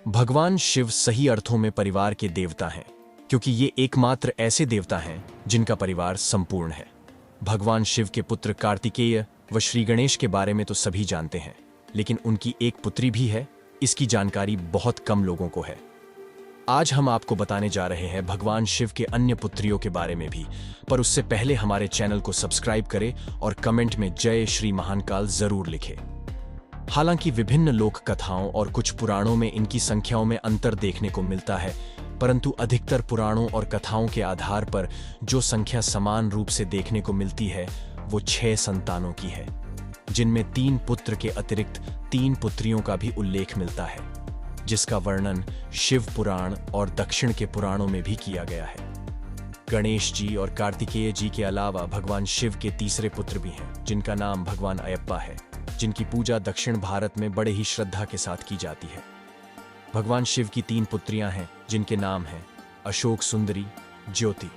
भगवान शिव सही अर्थों में परिवार के देवता हैं, क्योंकि ये एकमात्र ऐसे देवता हैं जिनका परिवार संपूर्ण है। भगवान शिव के पुत्र कार्तिकेय व श्री गणेश के बारे में तो सभी जानते हैं, लेकिन उनकी एक पुत्री भी है, इसकी जानकारी बहुत कम लोगों को है। आज हम आपको बताने जा रहे हैं भगवान शिव के अन्य पुत्रियों के बारे में भी, पर उससे पहले हमारे चैनल को सब्सक्राइब करें और कमेंट में जय श्री महाकाल जरूर लिखें। हालांकि विभिन्न लोक कथाओं और कुछ पुराणों में इनकी संख्याओं में अंतर देखने को मिलता है, परंतु अधिकतर पुराणों और कथाओं के आधार पर जो संख्या समान रूप से देखने को मिलती है वो 6 संतानों की है, जिनमें 3 पुत्र के अतिरिक्त 3 पुत्रियों का भी उल्लेख मिलता है, जिसका वर्णन शिव पुराण और दक्षिण के पुराणों में भी किया गया है। गणेश जी और कार्तिकेय जी के अलावा भगवान शिव के तीसरे पुत्र भी हैं, जिनका नाम भगवान अयप्पा है, जिनकी पूजा दक्षिण भारत में बड़े ही श्रद्धा के साथ की जाती है। भगवान शिव की 3 पुत्रियां हैं, जिनके नाम हैं अशोक सुंदरी, ज्योति,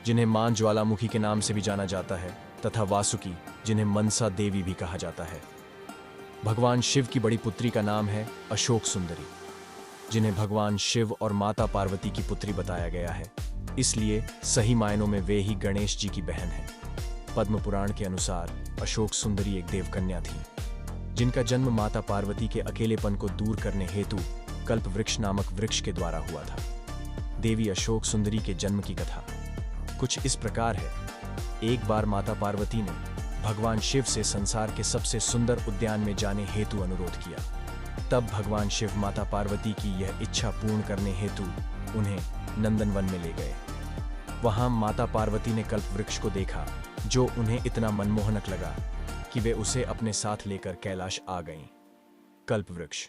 जिन्हें मां ज्वालामुखी के नाम से भी जाना जाता है, तथा वासुकी, जिन्हें मनसा देवी भी कहा जाता है। भगवान शिव की बड़ी पुत्री का नाम है अशोक सुंदरी, जिन्हें भगवान शिव और माता पार्वती की पुत्री बताया गया है, इसलिए सही मायनों में वे ही गणेश जी की बहन हैं। पद्म पुराण के अनुसार अशोक सुंदरी एक देवकन्या थी, जिनका जन्म माता पार्वती के अकेलेपन को दूर करने हेतु कल्प वृक्ष नामक वृक्ष के द्वारा हुआ था। देवी अशोक सुंदरी के जन्म की कथा कुछ इस प्रकार है। एक बार माता पार्वती ने भगवान शिव से संसार के सबसे सुंदर उद्यान में जाने हेतु अनुरोध किया। तब भगवान शिव माता पार्वती की यह इच्छा पूर्ण करने हेतु उन्हें नंदनवन में ले गए। वहां माता पार्वती ने कल्प वृक्ष को देखा, जो उन्हें इतना मनमोहनक लगा कि वे उसे अपने साथ लेकर कैलाश आ गईं। कल्प वृक्ष,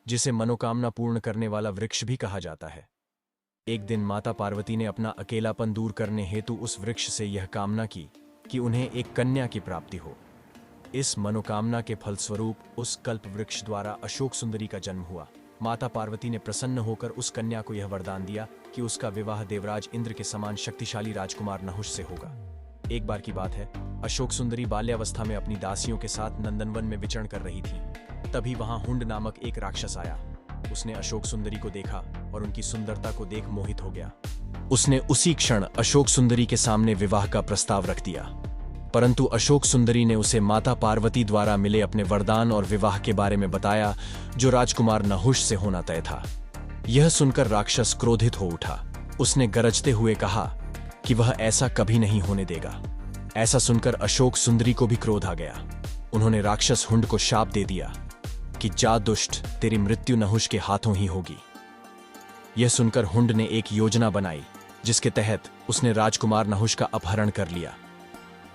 जिसे मनोकामना पूर्ण करने वाला वृक्ष भी कहा जाता है। एक दिन माता पार्वती ने अपना अकेलापन दूर करने हेतु उस वृक्ष से यह कामना की कि उन्हें एक कन्या की प्राप्ति हो। इस मनोकामना के फलस्वरूप उस कल्प वृक्ष द्वारा अशोक सुंदरी का जन्म हुआ। माता पार्वती ने प्रसन्न होकर उस कन्या को यह वरदान दिया कि उसका विवाह देवराज इंद्र के समान शक्तिशाली राजकुमार नहुष से होगा। एक बार की बात है, अशोक सुंदरी बाल्यावस्था में अपनी दासियों के साथ नंदनवन में विचरण कर रही थी। तभी वहां हुंड नामक एक राक्षस आया। उसने अशोक सुंदरी को देखा और उनकी सुंदरता को देख मोहित हो गया। उसने उसी क्षण अशोक सुंदरी के सामने विवाह का प्रस्ताव रख दिया, परंतु अशोक सुंदरी ने उसे माता पार्वती द्वारा मिले अपने वरदान और विवाह के बारे में बताया, जो राजकुमार नहुष से होना तय था। यह सुनकर राक्षस क्रोधित हो उठा। उसने गरजते हुए कहा कि वह ऐसा कभी नहीं होने देगा। ऐसा सुनकर अशोक सुंदरी को भी क्रोध आ गया। उन्होंने राक्षस हुंड को शाप दे दिया कि जा दुष्ट, तेरी मृत्यु नहुष के हाथों ही होगी। यह सुनकर हुंड ने एक योजना बनाई, जिसके तहत उसने राजकुमार नहुष का अपहरण कर लिया।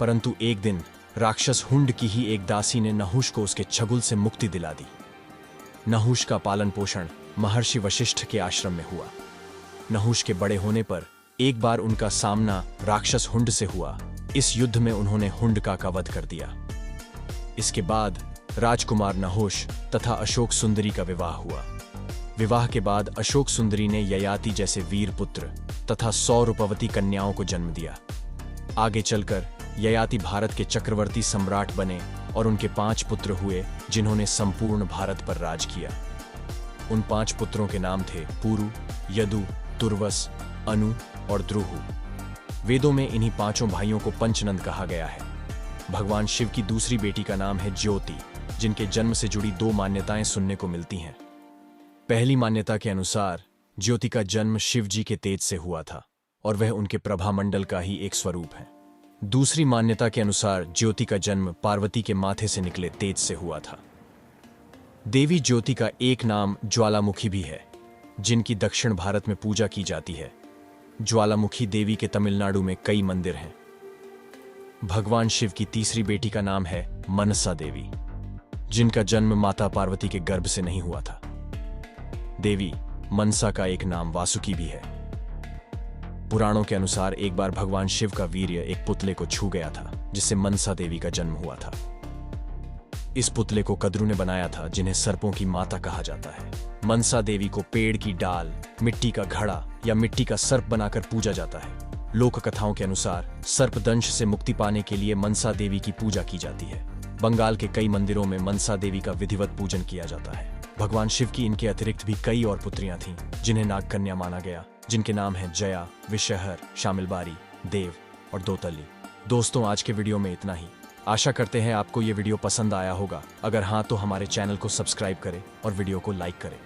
परंतु एक दिन राक्षस हुंड की ही एक दासी ने नहुष को उसके छगुल से मुक्ति दिला दी। नहुष का पालन पोषण महर्षि वशिष्ठ के आश्रम में हुआ। नहुष के बड़े होने पर एक बार उनका सामना राक्षस हुंड से हुआ। इस युद्ध में उन्होंने हुंड का वध कर दिया। इसके बाद राजकुमार नहुष तथा अशोक सुंदरी का विवाह हुआ। विवाह के बाद अशोक सुंदरी ने ययाति जैसे वीर पुत्र तथा 100 रूपवती कन्याओं को जन्म दिया। आगे चलकर ययाति भारत के चक्रवर्ती सम्राट बने और उनके 5 पुत्र हुए, जिन्होंने संपूर्ण भारत पर राज किया। उन 5 पुत्रों के नाम थे पुरु, यदु, तुर्वस, अनु और द्रुहु। वेदों में इन्हीं 5 भाइयों को पंचनंद कहा गया है। भगवान शिव की दूसरी बेटी का नाम है ज्योति, जिनके जन्म से जुड़ी 2 मान्यताएं सुनने को मिलती हैं। पहली मान्यता के अनुसार ज्योति का जन्म शिव जी के तेज से हुआ था और वह उनके प्रभामंडल का ही एक स्वरूप है। दूसरी मान्यता के अनुसार ज्योति का जन्म पार्वती के माथे से निकले तेज से हुआ था। देवी ज्योति का एक नाम ज्वालामुखी भी है, जिनकी दक्षिण भारत में पूजा की जाती है। ज्वालामुखी देवी के तमिलनाडु में कई मंदिर हैं। भगवान शिव की तीसरी बेटी का नाम है मनसा देवी, जिनका जन्म माता पार्वती के गर्भ से नहीं हुआ था। देवी मनसा का एक नाम वासुकी भी है। पुराणों के अनुसार एक बार भगवान शिव का वीर्य एक पुतले को छू गया था, जिससे मनसा देवी का जन्म हुआ था। इस पुतले को कद्रू ने बनाया था, जिन्हें सर्पों की माता कहा जाता है। मनसा देवी को पेड़ की डाल, मिट्टी का घड़ा या मिट्टी का सर्प बनाकर पूजा जाता है। लोक कथाओं के अनुसार सर्पदंश से मुक्ति पाने के लिए मनसा देवी की पूजा की जाती है। बंगाल के कई मंदिरों में मनसा देवी का विधिवत पूजन किया जाता है। भगवान शिव की इनके अतिरिक्त भी कई और पुत्रियां थीं जिन्हें नागकन्या माना गया, जिनके नाम हैं जया, विषहर, शामिलबारी, देव और दोतली। दोस्तों, आज के वीडियो में इतना ही। आशा करते हैं आपको ये वीडियो पसंद आया होगा। अगर हाँ तो हमारे चैनल को सब्सक्राइब करें और वीडियो को लाइक करें।